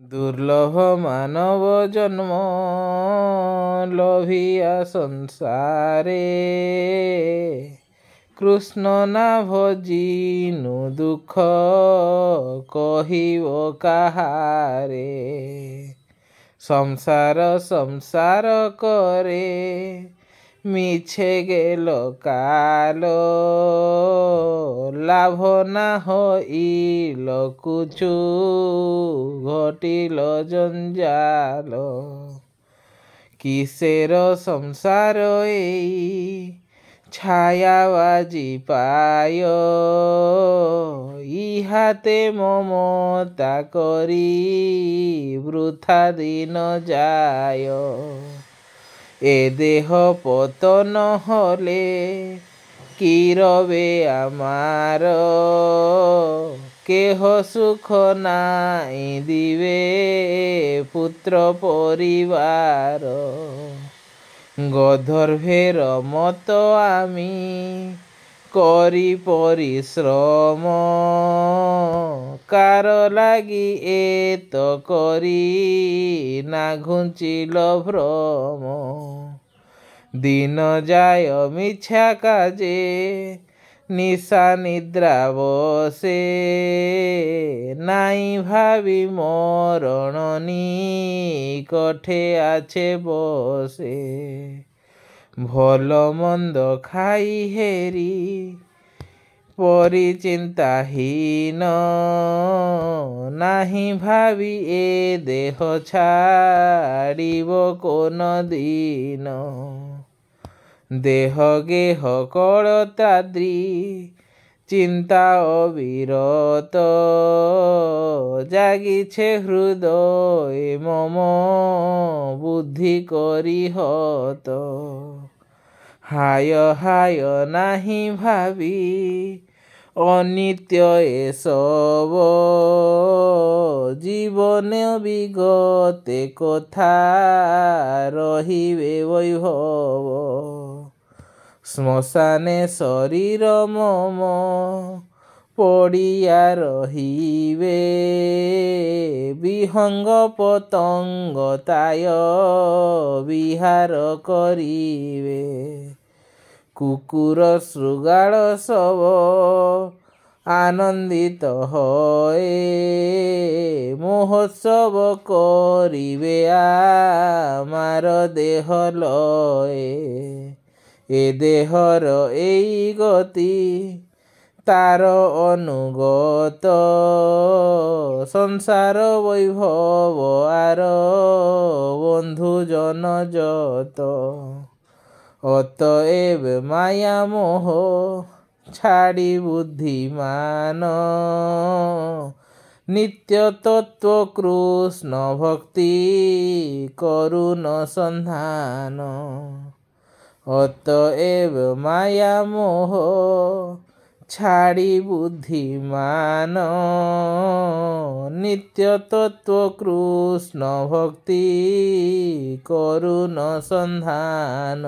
दुर्लभ मानव जन्म लोभिया संसारे कृष्ण ना भजिनु दुख कहिब काहारे संसार संसार करे मिछे गेल कालो लाभ ना होइल कुछु घटिल जंजाल किसेर संसार एई छायाबाजी पाय इहाते ममता करी वृथा दिन जाय ए देह पतन हले कि रबे आमार केह सुख नाई दिवे पुत्र परिवार गधर्भेर मत आमी करी परिश्रम कार लागी एत करी ना घुंचिल भ्रम दिन जाय मिछा काजे निशा निद्रा बसे नाई भावी मरण निकटे आछे बसे भल मंद खाई हेरी परिचिंताहीन नाही भावी ए देह छाड़िब कोन दिन देह गेह कलत्राद्री चिंता अविरत जागिछे हृदय मम बुद्धि करी हत हाय हाय नाही भावी अनित्य ए सब जीवन विगते कथा रहिबे वैभव श्मशाने शरीर मम पड़िया रहिबे विहंग पतंगताय विहार करिवे कुकुर शृगाल सब आनंदित होए महोत्सव करिवे आमार देह लए ए देहर एई गति तार अनुगत संसार वैभव आर बंधु जन जत अतएव माया मोह छाड़ी बुद्धिमान नित्य तत्व कृष्ण भक्ति करुण संधान अतएव माया मोह छाड़ी बुद्धिमान नित्य तत्व कृष्ण भक्ति करुण संधान।